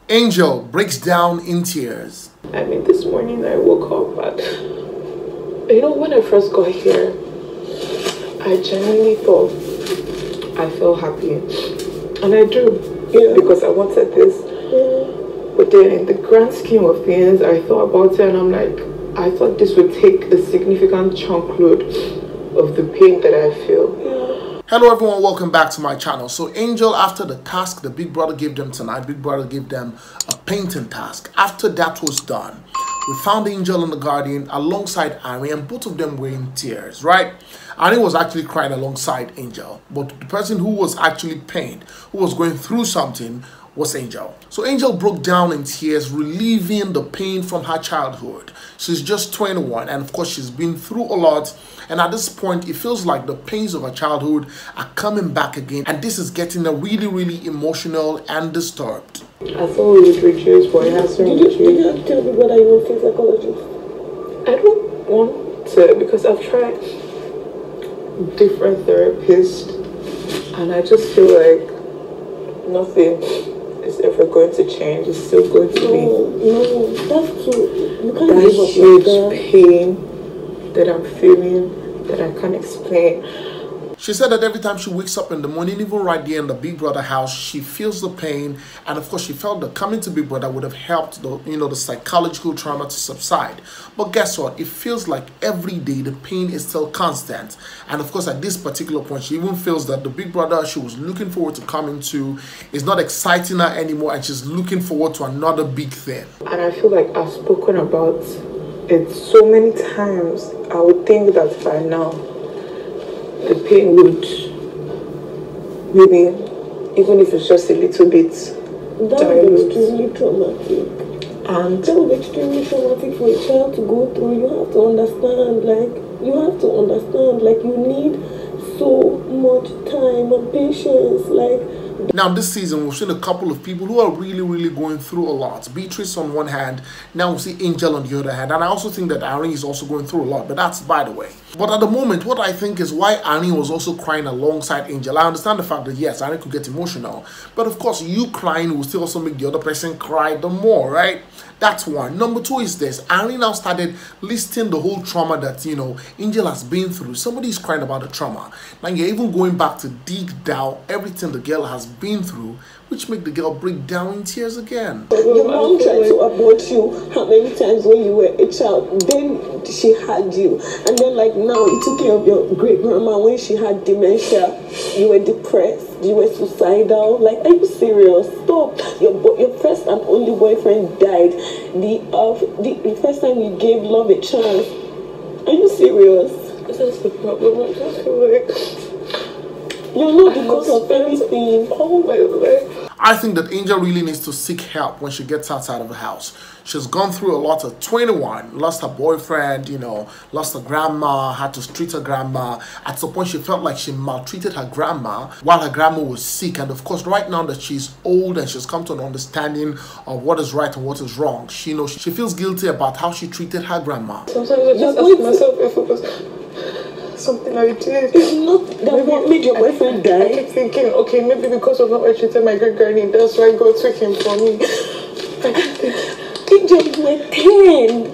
Angel breaks down in tears. I mean, this morning I woke up and, when I first got here, I genuinely thought I felt happy. And I do, because I wanted this. But then in the grand scheme of things, I thought about it and I'm like, I thought this would take a significant chunk load of the pain that I feel. Hello everyone, welcome back to my channel. So Angel, after the task the big brother gave them tonight, big brother gave them a painting task. After that was done, we found Angel in the garden alongside Arin, and both of them were in tears, right? Arin was actually crying alongside Angel, but the person who was actually pained, who was going through something, was Angel. So Angel broke down in tears, relieving the pain from her childhood. She's just 21 and of course she's been through a lot, and at this point it feels like the pains of her childhood are coming back again, and this is getting her really emotional and disturbed. I thought we would reduce, but it hasn't reduced. Did you tell me whether you want to psychologist? I don't want to, because I've tried different therapists and I just feel like nothing is ever going to change. It's still going to be that's too. You can't that give up huge like pain that I'm feeling that I can't explain. She said that every time she wakes up in the morning, even right there in the Big Brother house, she feels the pain, and of course she felt that coming to Big Brother would have helped the psychological trauma to subside. But guess what? It feels like every day the pain is still constant, and of course at this particular point she even feels that the Big Brother she was looking forward to coming to is not exciting her anymore, and she's looking forward to another big thing. And I feel like I've spoken about it so many times. I would think that by now the pain would maybe, even if it's just a little bit, that would be extremely traumatic. And that would be extremely traumatic for a child to go through. You have to understand, you need so much time and patience, Now this season we've seen a couple of people who are really going through a lot. Beatrice on one hand, now we see Angel on the other hand, and I also think that Arin is also going through a lot, but that's by the way. But at the moment, what I think is why Arin was also crying alongside Angel. I understand the fact that yes, Arin could get emotional, but of course you crying will still also make the other person cry the more, right? That's one. Number two is this: Arin now started listing the whole trauma that Angel has been through. Somebody's crying about the trauma. Now you're even going back to dig down everything the girl has been through, which make the girl break down in tears again. Your mom tried to abort you how many times when you were a child? Then she had you, and then now you took care of your great grandma when she had dementia. You were depressed. You were suicidal. Are you serious? Stop. Your first and only boyfriend died. The first time you gave love a chance. Are you serious? that's the problem. I just feel like you're not the cause of everything. Oh my God. I think that Angel really needs to seek help when she gets outside of the house. She's gone through a lot at 21, lost her boyfriend, lost her grandma, had to treat her grandma. At some point she felt like she maltreated her grandma while her grandma was sick. And of course right now that she's old and she's come to an understanding of what is right and what is wrong, she feels guilty about how she treated her grandma. Sometimes I just ask myself if it was something I did. It's not that what made your boyfriend die. I keep thinking, okay, maybe because of how I treated my great granny, that's why God took him from me. Angel, you were 10.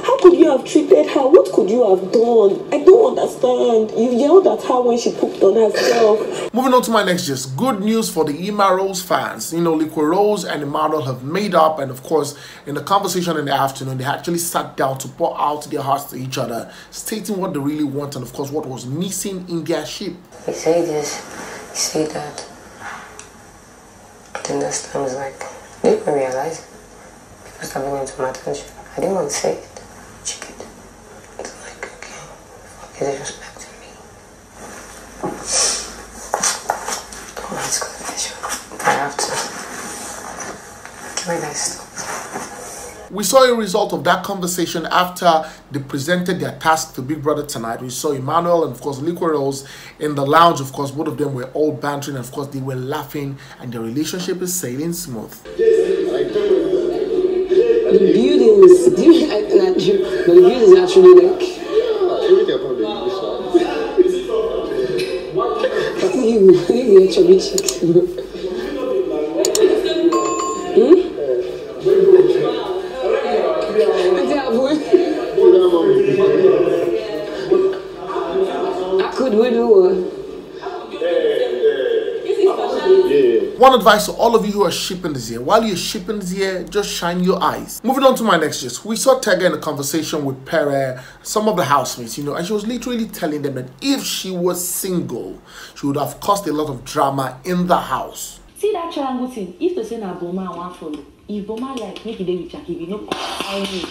How could you have treated her? What could you have done? I don't understand. You yelled at her when she pooped on herself. Moving on to my next gist. Good news for the Emma Rose fans. Liquid Rose and Emmanuel have made up, and of course in the conversation in the afternoon they actually sat down to pour out their hearts to each other, stating what they really want and of course what was missing in their ship. He say this, he say that. Then this time was I didn't realize people start bringing it to my attention. I didn't want to say it. Check it. It's okay, fuck your disrespect to me. Oh, let's go to the show. I have to. Can I guys stop? We saw a result of that conversation after they presented their task to Big Brother tonight. We saw Emmanuel and of course Liquid Rose in the lounge. Of course both of them were all bantering and of course they were laughing, and their relationship is sailing smooth. The building is acting at you, but the building is actually you chubby cheeks. I could do One advice to all of you who are shipping this year: while you're shipping this year, just shine your eyes. Moving on to my next gist, we saw Tega in a conversation with Pere, some of the housemates, and she was literally telling them that if she was single, she would have caused a lot of drama in the house. See that triangle thing? If the say na Boma want follow, if Boma like make it dey with Jackie, you no concern me.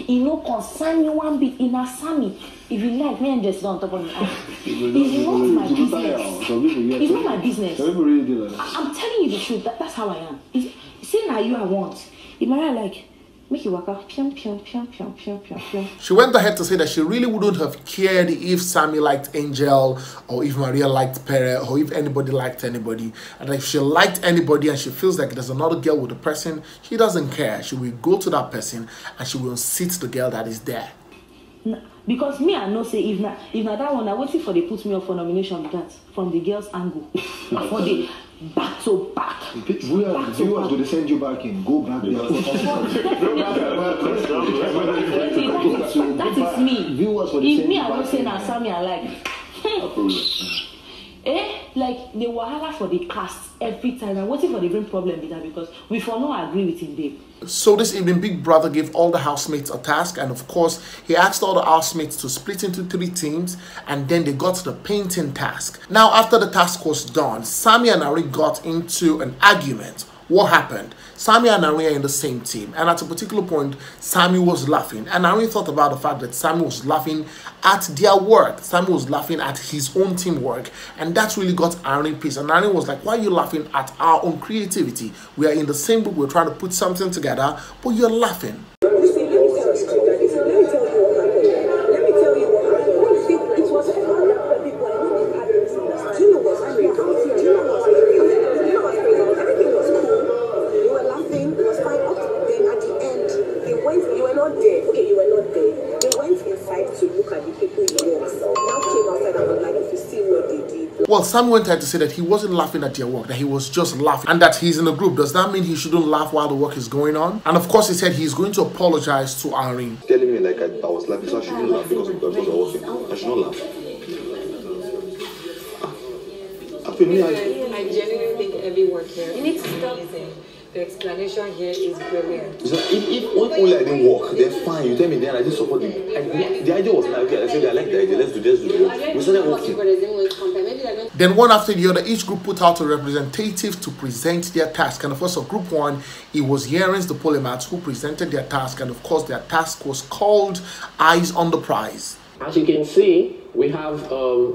You no concern me one bit in a Sammie. If you like, me and just on top of me. It's not my business. It's not my business. I'm telling you the truth. That's how I am. See now you I want. If Maria like, make you walk out. She went ahead to say that she really wouldn't have cared if Sammie liked Angel, or if Maria liked Pere, or if anybody liked anybody. And if she liked anybody and she feels like there's another girl with the person, she doesn't care. She will go to that person and she will sit the girl that is there. Because me, I know say if not that one, I waiting for they put me up for nomination with that from the girls' angle. For the back to back. Viewers, do they send you back in? Go back there. That is me. If me, I don't say na Sammie I like. Like they wahala for the cast every time. I'm waiting for the real problem with that because we for no agree with him babe. So this evening, Big Brother gave all the housemates a task, and of course, he asked all the housemates to split into 3 teams, and then they got the painting task. Now, after the task was done, Sammie and Arin got into an argument. What happened? Sammie and Arin are in the same team, and at a particular point, Sammie was laughing, and Arin thought about the fact that Sammie was laughing at their work. Sammie was laughing at his own teamwork, and that really got Arin pissed. And Arin was like, why are you laughing at our own creativity? We are in the same group, we're trying to put something together, but you're laughing. Well, Sammie went ahead to say that he wasn't laughing at their work, that he was just laughing, and that he's in a group. Does that mean he shouldn't laugh while the work is going on? And of course, he said he's going to apologize to Arin. Telling me like I was laughing, so I shouldn't laugh because I'm working. I should not laugh. I genuinely think every word here. You need to stop. The explanation here is brilliant. So if only I didn't work, then fine. You tell me then I didn't support you. The idea was like, okay, I said I like the idea. Let's do this. We started working. Then one after the other, each group put out a representative to present their task. And of course, of group 1, it was Yarins, the polymaths, who presented their task. And of course, their task was called Eyes on the Prize. As you can see, we have a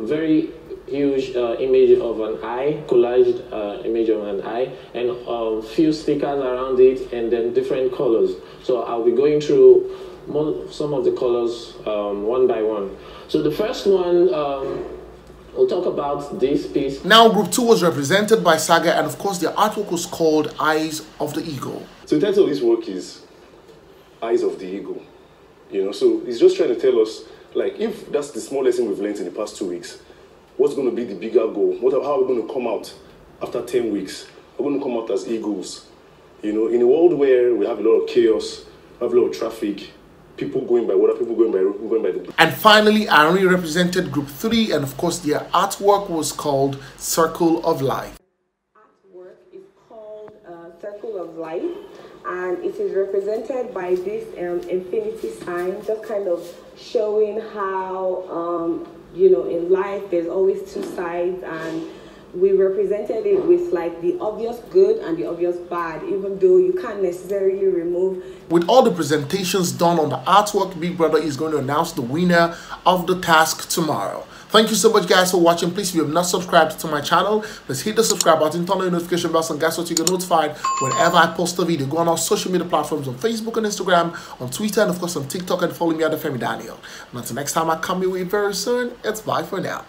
very huge image of an eye, collaged image of an eye, and few stickers around it, and then different colors. So I'll be going through some of the colors one by one. So the first one, we'll talk about this piece. Now group 2 was represented by Saga, and of course their artwork was called Eyes of the Eagle. So the title of this work is Eyes of the Eagle. So it's just trying to tell us, like, if that's the small lesson we've learned in the past 2 weeks, what's going to be the bigger goal? How are we going to come out after 10 weeks? We're going to come out as eagles. In a world where we have a lot of chaos, we have a lot of traffic, people going by water, people going by the... And finally, Arin represented group 3, and of course their artwork was called Circle of Life. Artwork is called Circle of Life, and it is represented by this infinity sign, just kind of showing how in life there's always 2 sides, and we represented it with like the obvious good and the obvious bad, even though you can't necessarily remove. With all the presentations done on the artwork, Big Brother is going to announce the winner of the task tomorrow. Thank you so much, guys, for watching. Please, if you have not subscribed to my channel, please hit the subscribe button, turn on the notification bell, and guess what? You get notified whenever I post a video. Go on our social media platforms on Facebook and Instagram, on Twitter, and of course on TikTok, and follow me at Femi Daniel. And until next time I come your way very soon, it's bye for now.